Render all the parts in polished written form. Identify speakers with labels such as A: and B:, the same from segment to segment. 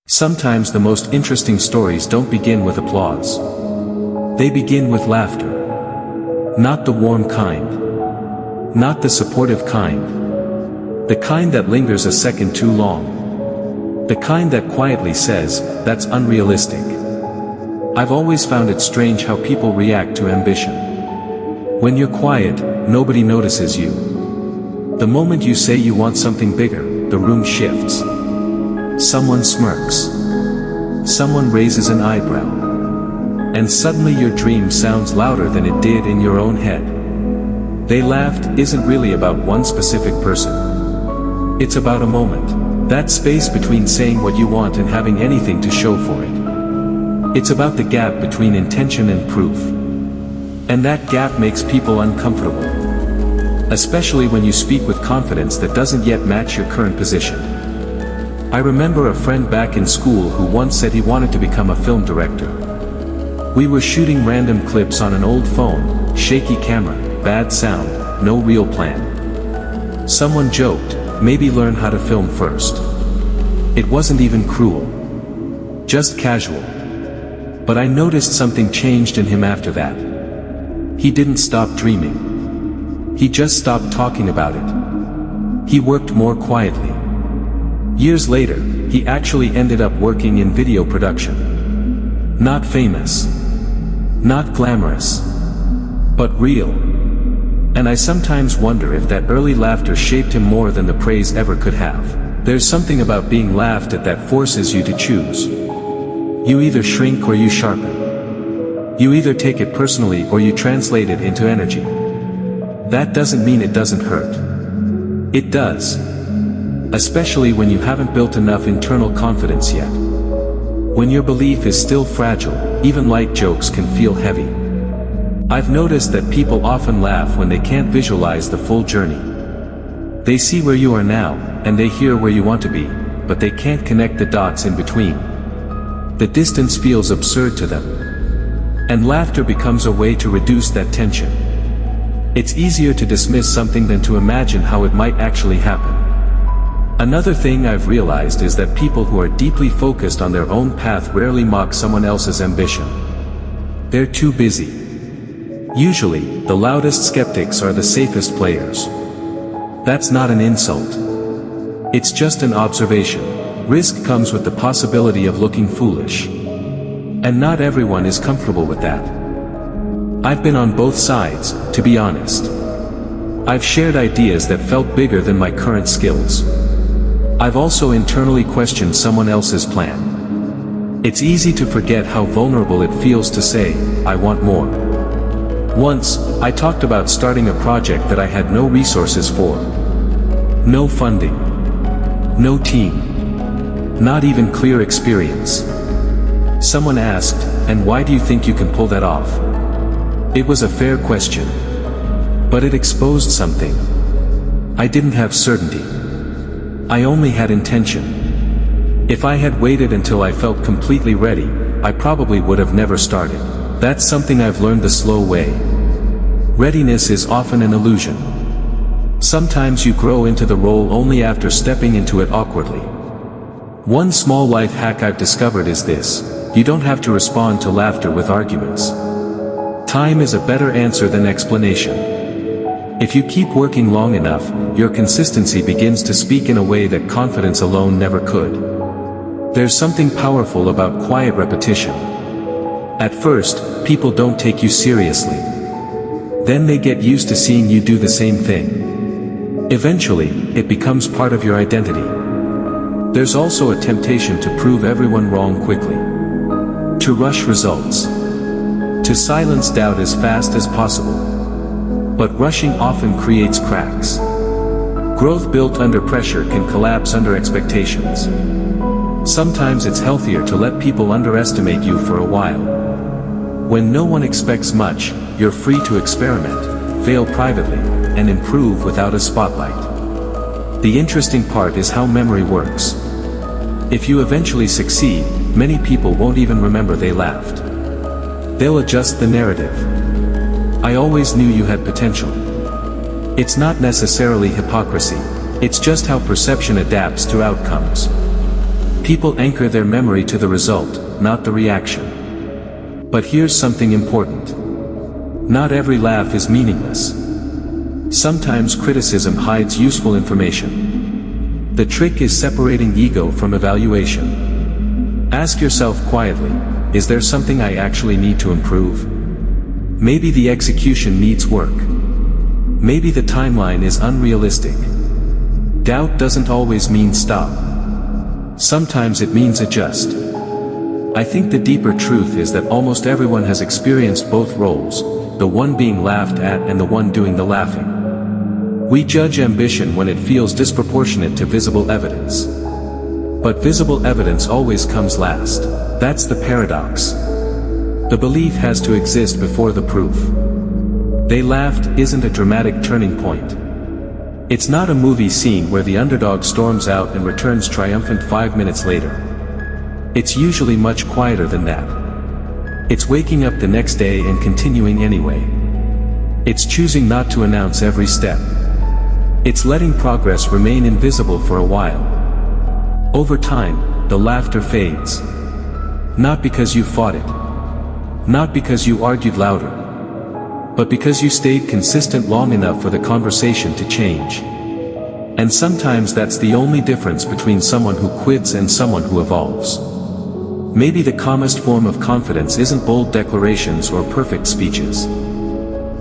A: Sometimes the most interesting stories don't begin with applause. They begin with laughter. Not the warm kind. Not the supportive kind. The kind that lingers a second too long. The kind that quietly says, "That's unrealistic." I've always found it strange how people react to ambition. When you're quiet, nobody notices you. The moment you say you want something bigger, the room shifts. Someone smirks. Someone raises an eyebrow. And suddenly your dream sounds louder than it did in your own head. "They laughed" isn't really about one specific person. It's about a moment. That space between saying what you want and having anything to show for it. It's about the gap between intention and proof. And that gap makes people uncomfortable. Especially when you speak with confidence that doesn't yet match your current position. I remember a friend back in school who once said he wanted to become a film director. We were shooting random clips on an old phone, shaky camera, bad sound, no real plan. Someone joked, maybe learn how to film first. It wasn't even cruel. Just casual. But I noticed something changed in him after that. He didn't stop dreaming. He just stopped talking about it. He worked more quietly. Years later, he actually ended up working in video production. Not famous. Not glamorous. But real. And I sometimes wonder if that early laughter shaped him more than the praise ever could have. There's something about being laughed at that forces you to choose. You either shrink or you sharpen. You either take it personally or you translate it into energy. That doesn't mean it doesn't hurt. It does. Especially when you haven't built enough internal confidence yet. When your belief is still fragile, even light jokes can feel heavy. I've noticed that people often laugh when they can't visualize the full journey. They see where you are now, and they hear where you want to be, but they can't connect the dots in between. The distance feels absurd to them. And laughter becomes a way to reduce that tension. It's easier to dismiss something than to imagine how it might actually happen. Another thing I've realized is that people who are deeply focused on their own path rarely mock someone else's ambition. They're too busy. Usually, the loudest skeptics are the safest players. That's not an insult. It's just an observation. Risk comes with the possibility of looking foolish. And not everyone is comfortable with that. I've been on both sides, to be honest. I've shared ideas that felt bigger than my current skills. I've also internally questioned someone else's plan. It's easy to forget how vulnerable it feels to say, "I want more." Once, I talked about starting a project that I had no resources for. No funding. No team. Not even clear experience. Someone asked, "And why do you think you can pull that off?" It was a fair question. But it exposed something. I didn't have certainty. I only had intention. If I had waited until I felt completely ready, I probably would have never started. That's something I've learned the slow way. Readiness is often an illusion. Sometimes you grow into the role only after stepping into it awkwardly. One small life hack I've discovered is this: you don't have to respond to laughter with arguments. Time is a better answer than explanation. If you keep working long enough, your consistency begins to speak in a way that confidence alone never could. There's something powerful about quiet repetition. At first, people don't take you seriously. Then they get used to seeing you do the same thing. Eventually, it becomes part of your identity. There's also a temptation to prove everyone wrong quickly. To rush results. To silence doubt as fast as possible. But rushing often creates cracks. Growth built under pressure can collapse under expectations. Sometimes it's healthier to let people underestimate you for a while. When no one expects much, you're free to experiment, fail privately, and improve without a spotlight. The interesting part is how memory works. If you eventually succeed, many people won't even remember they laughed. They'll adjust the narrative. "I always knew you had potential." It's not necessarily hypocrisy. It's just how perception adapts to outcomes. People anchor their memory to the result, not the reaction. But here's something important. Not every laugh is meaningless. Sometimes criticism hides useful information. The trick is separating ego from evaluation. Ask yourself quietly, is there something I actually need to improve? Maybe the execution needs work. Maybe the timeline is unrealistic. Doubt doesn't always mean stop. Sometimes it means adjust. I think the deeper truth is that almost everyone has experienced both roles, the one being laughed at and the one doing the laughing. We judge ambition when it feels disproportionate to visible evidence. But visible evidence always comes last. That's the paradox. The belief has to exist before the proof. They laughed isn't a dramatic turning point. It's not a movie scene where the underdog storms out and returns triumphant 5 minutes later. It's usually much quieter than that. It's waking up the next day and continuing anyway. It's choosing not to announce every step. It's letting progress remain invisible for a while. Over time, the laughter fades. Not because you fought it. Not because you argued louder. But because you stayed consistent long enough for the conversation to change. And sometimes that's the only difference between someone who quits and someone who evolves. Maybe the calmest form of confidence isn't bold declarations or perfect speeches.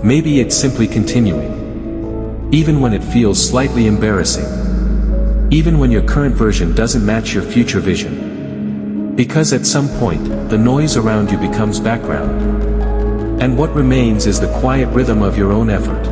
A: Maybe it's simply continuing. Even when it feels slightly embarrassing. Even when your current version doesn't match your future vision. Because at some point, the noise around you becomes background. And what remains is the quiet rhythm of your own effort.